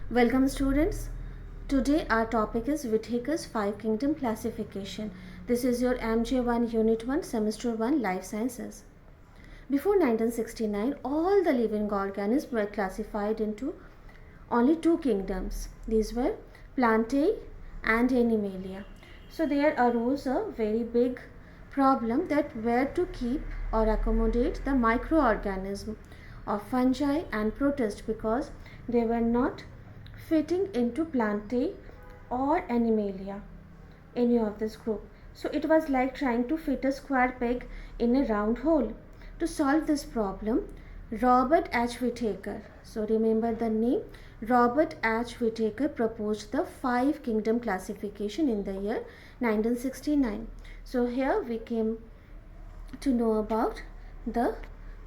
Welcome students. Today our topic is Whittaker's 5 Kingdom Classification. This is your MJ1 Unit 1 Semester 1 Life Sciences. Before 1969, all the living organisms were classified into only two kingdoms. These were plantae and animalia. So there arose a very big problem that where to keep or accommodate the microorganism of fungi and protists because they were not fitting into plantae or animalia, any of this group. So it was like trying to fit a square peg in a round hole. To solve this problem, Robert H. Whittaker, so remember the name, Robert H. Whittaker proposed the 5 kingdom classification in the year 1969. So here we came to know about the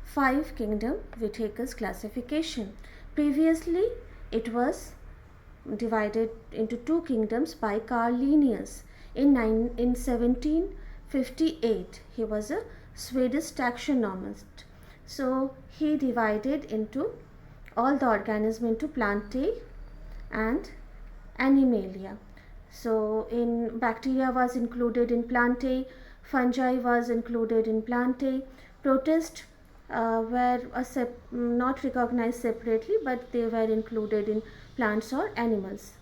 5 kingdom Whittaker's classification. Previously, it was divided into two kingdoms by Carl Linnaeus. In 1758, he was a Swedish taxonomist. So he divided into all the organisms into plantae and animalia. So in bacteria was included in plantae, fungi was included in plantae, protists were not recognized separately, but they were included in plants or animals.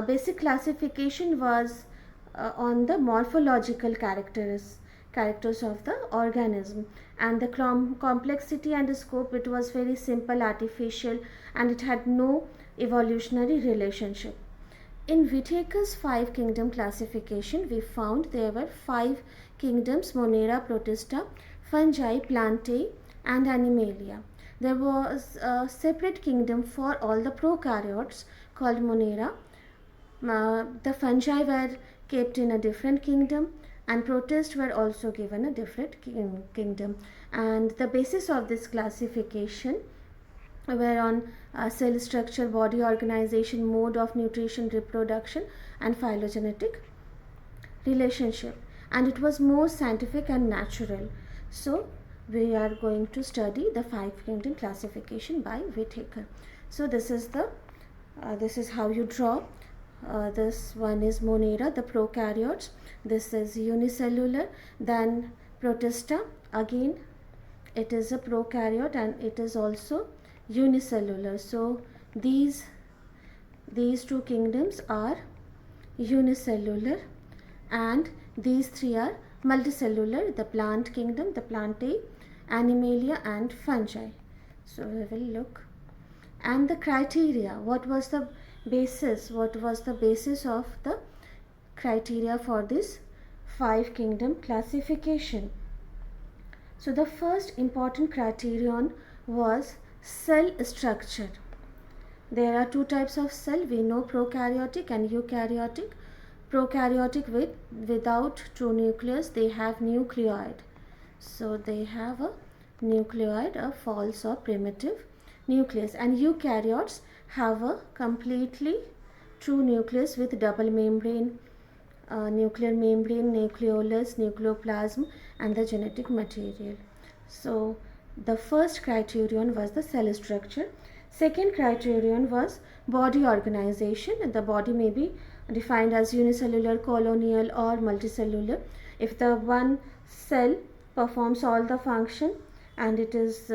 Basic classification was on the morphological characters of the organism, and the complexity and the scope, it was very simple, artificial, and it had no evolutionary relationship. In Whittaker's 5 kingdom classification, we found there were 5 kingdoms: Monera, protista, fungi, plantae, and animalia. There was a separate kingdom for all the prokaryotes called Monera. The fungi were kept in a different kingdom, and protists were also given a different kingdom. And the basis of this classification were on cell structure, body organization, mode of nutrition, reproduction, and phylogenetic relationship. And it was more scientific and natural. So we are going to study the 5 kingdom classification by Whittaker. So this is how you draw. This one is Monera, the prokaryotes. This is unicellular. Then protista, again it is a prokaryote and it is also unicellular. So these two kingdoms are unicellular, and these three are multicellular: the plant kingdom, the plantae, animalia, and fungi. So we will look. And the criteria, what was the basis of the criteria for this 5 kingdom classification? So the first important criterion was cell structure. There are two types of cell, we know: prokaryotic and eukaryotic. Prokaryotic without true nucleus, they have nucleoid. So they have a nucleoid, a false or primitive nucleus. And eukaryotes have a completely true nucleus with double membrane, nuclear membrane, nucleolus, nucleoplasm, and the genetic material. So the first criterion was the cell structure. Second criterion was body organization, and the body may be defined as unicellular, colonial, or multicellular. If the one cell performs all the function and it is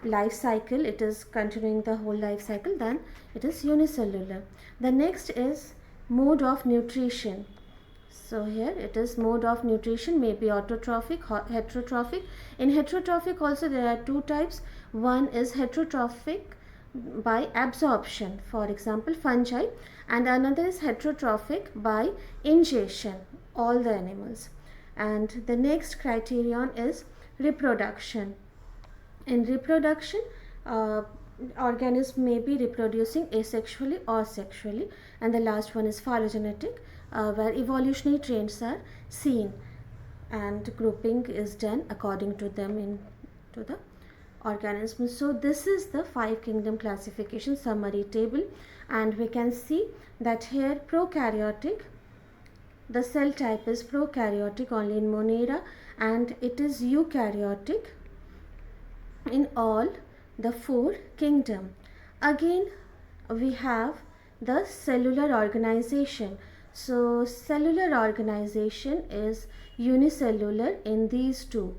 life cycle, it is continuing the whole life cycle, then it is unicellular. The next is mode of nutrition. So here it is mode of nutrition, may be autotrophic, heterotrophic. In heterotrophic also there are two types. One is heterotrophic by absorption, for example fungi, and another is heterotrophic by ingestion, all the animals. And the next criterion is reproduction. In reproduction, organisms may be reproducing asexually or sexually. And the last one is phylogenetic, where evolutionary traits are seen and grouping is done according to them into the organism. So this is the 5 kingdom classification summary table, and we can see that here prokaryotic, the cell type is prokaryotic only in Monera, and it is eukaryotic in all the 4 kingdom. Again we have the cellular organization. So cellular organization is unicellular in these two,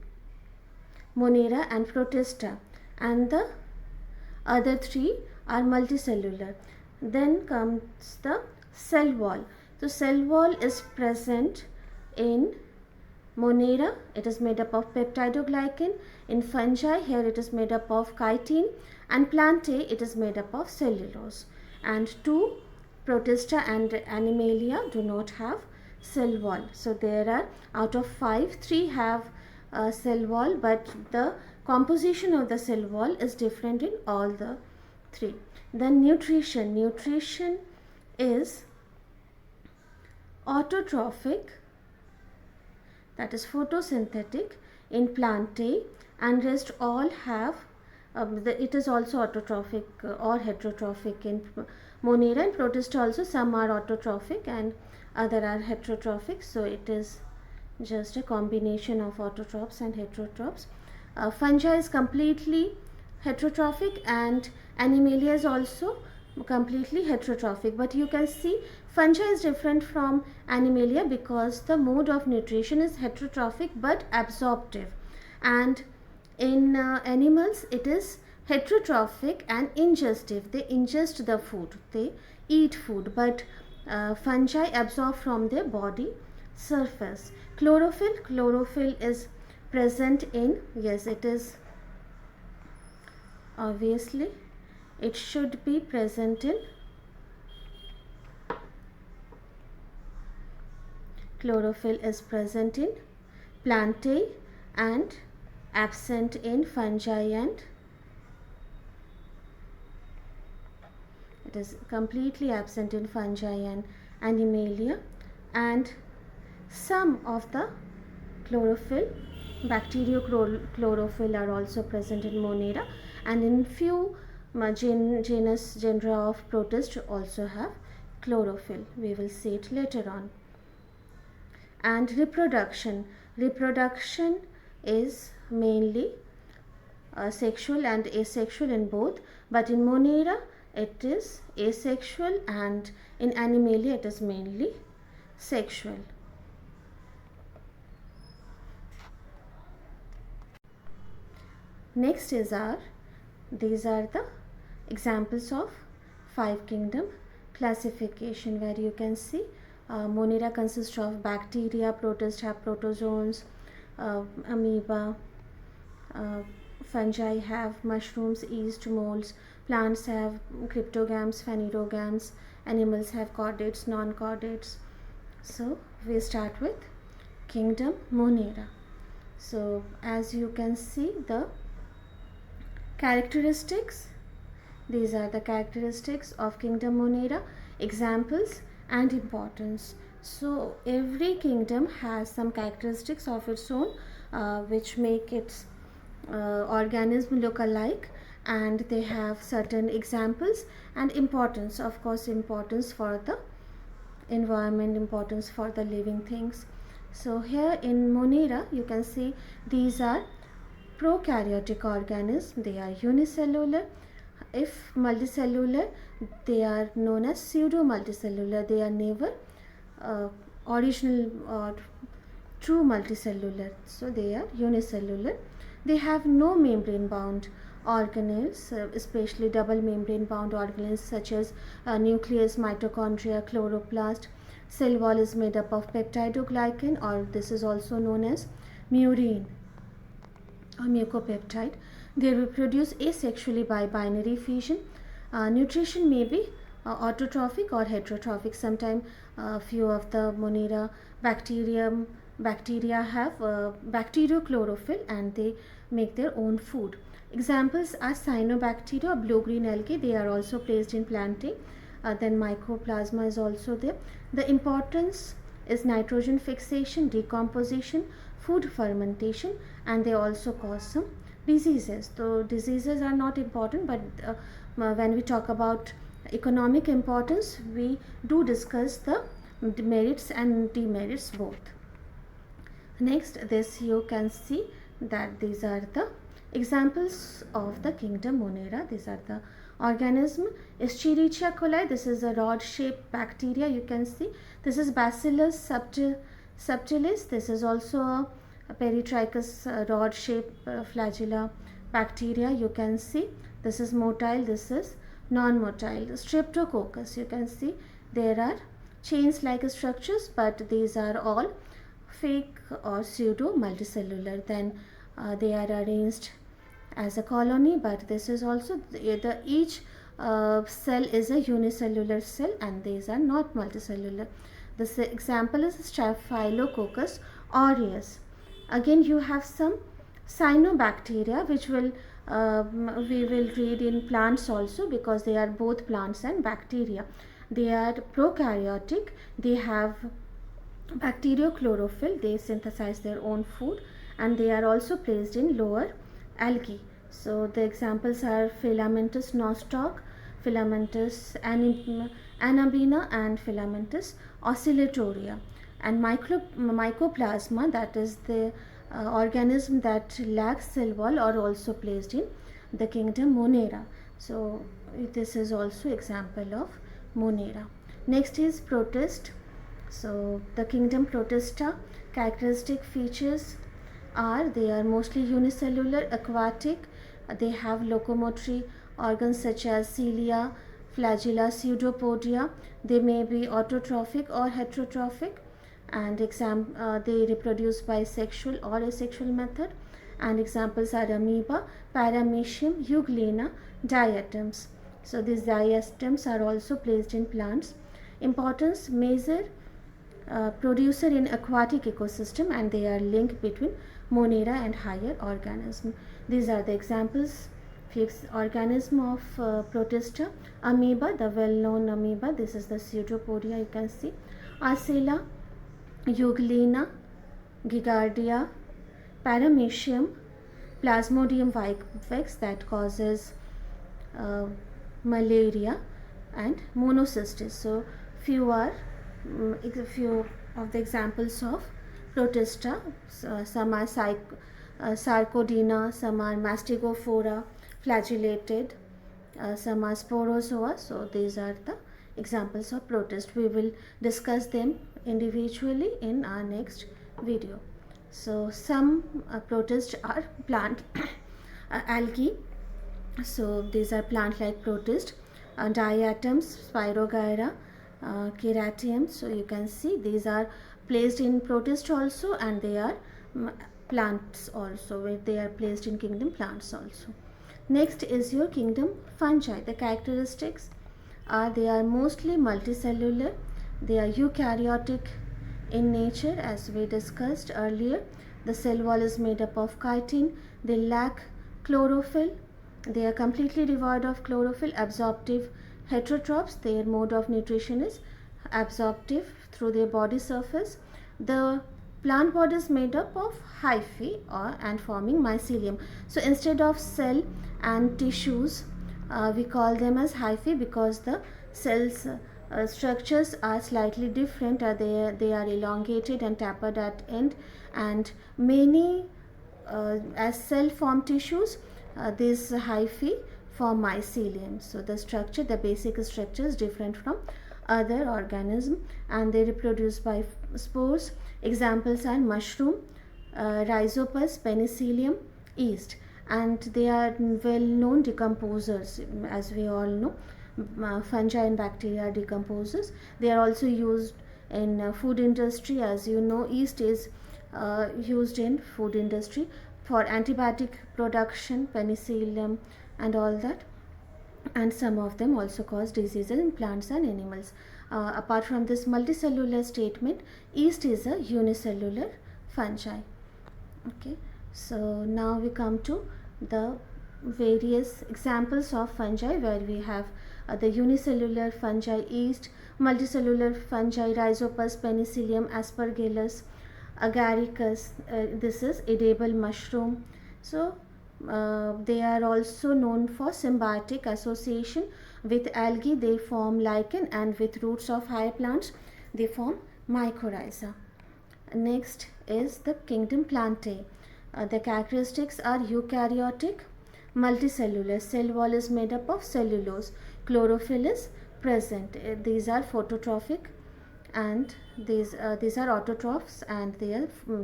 Monera and protista, and the other three are multicellular. Then comes the cell wall. So cell wall is present in Monera, it is made up of peptidoglycan. In fungi, here it is made up of chitin, and plantae, it is made up of cellulose. And two, protista and animalia, do not have cell wall. So there are, out of 5, 3 have a cell wall, but the composition of the cell wall is different in all the 3. Then nutrition. Nutrition is autotrophic, that is photosynthetic, in plantae, and rest all have it is also autotrophic or heterotrophic in Monera and protista. Also some are autotrophic and other are heterotrophic, so it is just a combination of autotrophs and heterotrophs. Fungi is completely heterotrophic and animalia is also completely heterotrophic, but you can see fungi is different from animalia because the mode of nutrition is heterotrophic but absorptive, and in animals it is heterotrophic and ingestive. They ingest the food, they eat food, but fungi absorb from their body surface. Chlorophyll. Chlorophyll is present in, yes, it is obviously it should be present in chlorophyll is present in plantae and absent in fungi, and it is completely absent in fungi and animalia. And some of the chlorophyll, bacteriochlorophyll, are also present in Monera, and in few genera of protists also have chlorophyll. We will see it later on. And reproduction. Reproduction is mainly sexual and asexual in both, but in Monera it is asexual and in animalia it is mainly sexual. Next is these are the examples of 5 kingdom classification, where you can see Monera consists of bacteria, protists have protozoans, amoeba, fungi have mushrooms, yeast, molds, plants have cryptogams, phanerogams, animals have chordates, non-chordates. So we start with kingdom Monera. So as you can see the characteristics, these are the characteristics of kingdom Monera, examples and importance. So every kingdom has some characteristics of its own which make its organism look alike, and they have certain examples and importance, of course importance for the environment, importance for the living things. So here in Monera you can see these are prokaryotic organisms, they are unicellular. If multicellular, they are known as pseudo multicellular, they are never original or true multicellular, so they are unicellular. They have no membrane bound organelles, especially double membrane bound organelles such as nucleus, mitochondria, chloroplast. Cell wall is made up of peptidoglycan, or this is also known as murine or mucopeptide. They reproduce asexually by binary fission. Nutrition may be autotrophic or heterotrophic. Sometimes few of the Monera bacteria have bacteriochlorophyll and they make their own food. Examples are cyanobacteria, blue-green algae. They are also placed in plantae. Then mycoplasma is also there. The importance is nitrogen fixation, decomposition, food fermentation, and they also cause some diseases. So diseases are not important, but when we talk about economic importance, we do discuss the merits and demerits both. Next, this you can see that these are the examples of the kingdom Monera. These are the organism is Escherichia coli. This is a rod-shaped bacteria. You can see this is Bacillus subtilis. This is also a peritrichous rod-shaped flagella bacteria. You can see this is motile. This is non-motile. Streptococcus. You can see there are chains-like structures, but these are all fake or pseudo multicellular. Then they are arranged as a colony, but this is also each cell is a unicellular cell, and these are not multicellular. This example is Staphylococcus aureus. Again, you have some cyanobacteria, which will we will read in plants also, because they are both plants and bacteria. They are prokaryotic. They have bacteriochlorophyll. They synthesize their own food, and they are also placed in lower algae. So the examples are Filamentous nostoc, Filamentous anabina, and Filamentous oscillatoria. And mycoplasma, that is the organism that lacks cell wall, are also placed in the kingdom Monera. So this is also example of Monera. Next is protist. So the kingdom Protista, characteristic features are they are mostly unicellular, aquatic. They have locomotory organs such as cilia, flagella, pseudopodia. They may be autotrophic or heterotrophic, and they reproduce by sexual or asexual method. And examples are amoeba, paramecium, euglena, diatoms. So these diatoms are also placed in plants. Importance: major producer in aquatic ecosystem, and they are linked between Monera and higher organism. These are the examples organism of protista. Amoeba, the well-known amoeba, this is the pseudopodia, you can see. Arcella, euglena, gigardia, paramecium, plasmodium vivax, that causes malaria, and monocystis. So few of the examples of protista. Some are sarcodina, some are mastigophora, flagellated, some are sporozoa. So these are the examples of protist. We will discuss them individually in our next video. So some protists are plant algae. So these are plant like protist. Diatoms, Spirogyra, Keratium. So you can see these are placed in protist also, and they are plants also, where they are placed in kingdom plants also. Next is your kingdom fungi. The characteristics are they are mostly multicellular. They are eukaryotic in nature, as we discussed earlier. The cell wall is made up of chitin. They lack chlorophyll. They are completely devoid of chlorophyll. Absorptive heterotrophs. Their mode of nutrition is absorptive through their body surface. The plant body is made up of hyphae and forming mycelium. So instead of cell and tissues, we call them as hyphae, because the cells structures are slightly different. They are elongated and tapered at end, and many as cell form tissues, these hyphae form mycelium. So the basic structure is different from other organism, and they reproduce by spores. Examples are mushroom, rhizopus, penicillium, yeast, and they are well known decomposers. As we all know, fungi and bacteria are decomposers. They are also used in food industry. As you know, yeast is used in food industry for antibiotic production, penicillium and all that, and some of them also cause diseases in plants and animals. Apart from this multicellular statement, yeast is a unicellular fungi. Okay, so now we come to the various examples of fungi, where we have the unicellular fungi yeast, multicellular fungi rhizopus, penicillium, aspergillus, agaricus. This is edible mushroom. So they are also known for symbiotic association with algae. They form lichen, and with roots of higher plants they form mycorrhiza. Next is the kingdom plantae. The characteristics are eukaryotic. Multicellular, cell wall is made up of cellulose. Chlorophyll is present. These are phototrophic, and these are autotrophs, and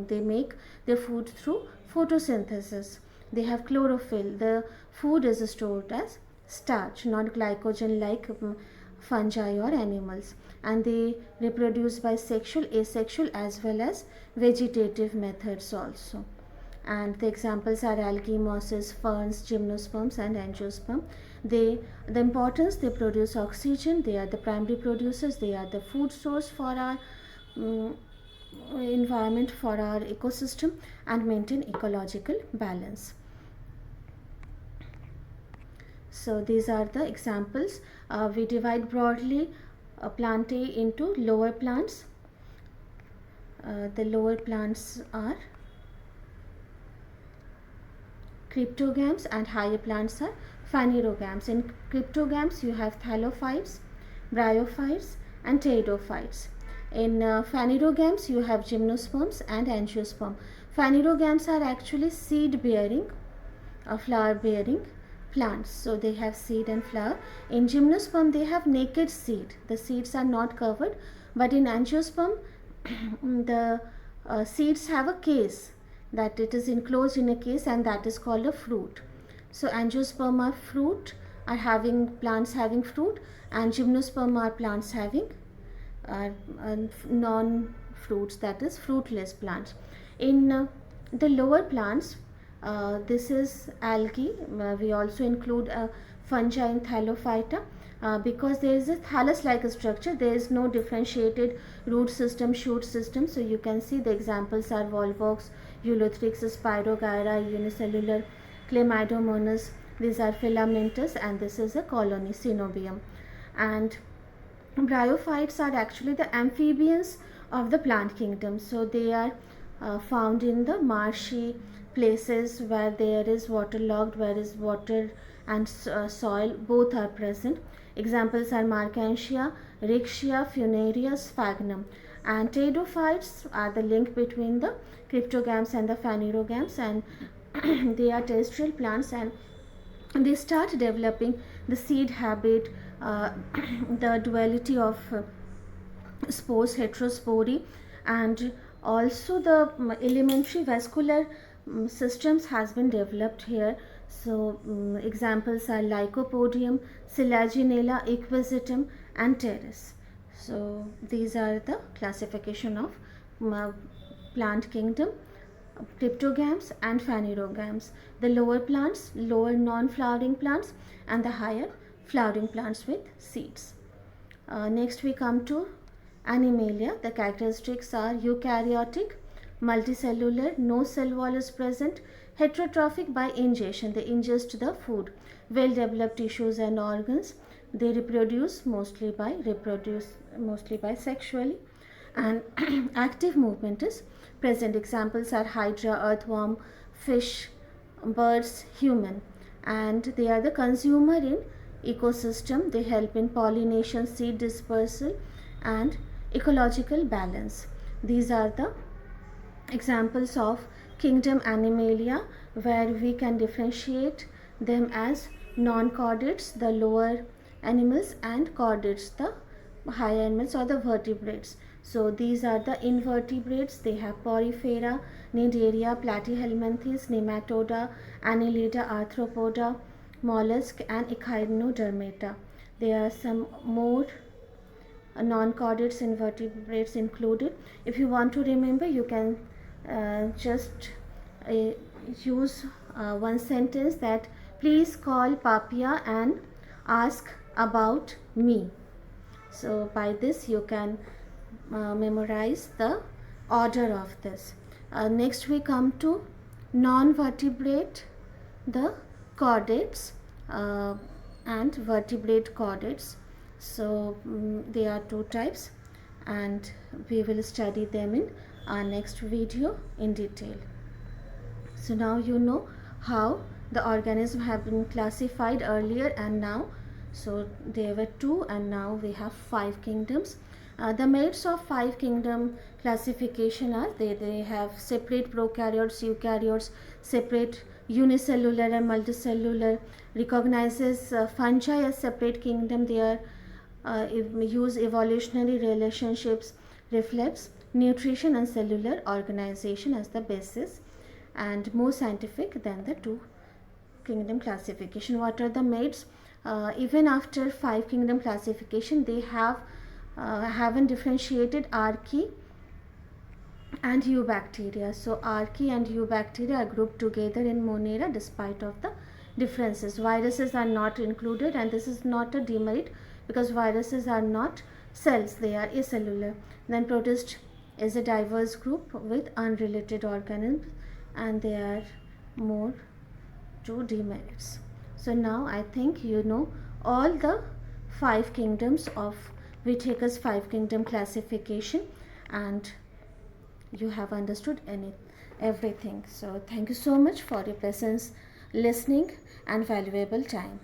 they make their food through photosynthesis. They have chlorophyll. The food is stored as starch, not glycogen like fungi or animals, and they reproduce by sexual, asexual as well as vegetative methods also. And the examples are algae, mosses, ferns, gymnosperms and angiosperm. The importance, they produce oxygen, they are the primary producers, they are the food source for our environment, for our ecosystem, and maintain ecological balance. So these are the examples. We divide broadly plantae into lower plants. The lower plants are cryptogams and higher plants are phanerogams. In cryptogams you have thallophytes, bryophytes and pteridophytes. In phanerogams you have gymnosperms and angiosperm. Phanerogams are actually seed bearing, flower bearing plants, so they have seed and flower. In gymnosperm they have naked seed, the seeds are not covered, but in angiosperm the seeds have a case, that it is enclosed in a case, and that is called a fruit. So angiosperm are fruit, are having plants having fruit, and gymnosperm are plants having non fruits, that is fruitless plants. In the lower plants, this is algae. We also include fungi in thallophyta. Because there is a thallus-like structure, there is no differentiated root system, shoot system. So you can see the examples are Volvox, Eulothrix, Spirogyra, unicellular, Chlamydomonas. These are filamentous, and this is a colony, Cenobium. And bryophytes are actually the amphibians of the plant kingdom. So they are found in the marshy places where there is waterlogged, where is water and soil, both are present. Examples are Marcantia, Rixia, Funaria, Sphagnum. And pteridophytes are the link between the cryptogams and the phanerogams, and they are terrestrial plants, and they start developing the seed habit, the duality of spores, heterospory, and also the elementary vascular systems has been developed here. So examples are Lycopodium, Selaginella, Equisetum and Pteris. So these are the classification of plant kingdom, cryptogams and phanerogams. The lower plants, lower non-flowering plants, and the higher flowering plants with seeds. Next we come to animalia. The characteristics are eukaryotic, multicellular, no cell wall is present, heterotrophic by ingestion, they ingest the food, well developed tissues and organs, they reproduce mostly by sexually, and active movement is present. Examples are hydra, earthworm, fish, birds, human, and they are the consumer in ecosystem. They help in pollination, seed dispersal and ecological balance. These are the examples of kingdom animalia, where we can differentiate them as non-chordates, the lower animals, and chordates, the higher animals or the vertebrates. So these are the invertebrates. They have porifera, cnidaria, platyhelminthes, nematoda, annelida, arthropoda, mollusk and echinodermata. There are some more non-chordates invertebrates included. If you want to remember, you can just use one sentence, that please call Papia and ask about me. So by this you can memorize the order of this. Next we come to non-vertebrate, the chordates and vertebrate chordates. So there are two types, and we will study them in our next video in detail. So now you know how the organism have been classified earlier and now. So there were 2 and now we have 5 kingdoms. The merits of 5 kingdom classification are they have separate prokaryotes, eukaryotes, separate unicellular and multicellular, recognizes fungi as separate kingdom. They are use evolutionary relationships, reflects nutrition and cellular organization as the basis, and more scientific than the two kingdom classification. What are the mates? Even after five kingdom classification, they haven't differentiated archaea and eubacteria. So archaea and eubacteria are grouped together in Monera despite of the differences. Viruses are not included, and this is not a demerit because viruses are not cells, they are acellular. Then protist is a diverse group with unrelated organisms, and they are more to demerits. So now I think you know all the five kingdoms of Whittaker's five kingdom classification, and you have understood everything. So thank you so much for your presence, listening, and valuable time.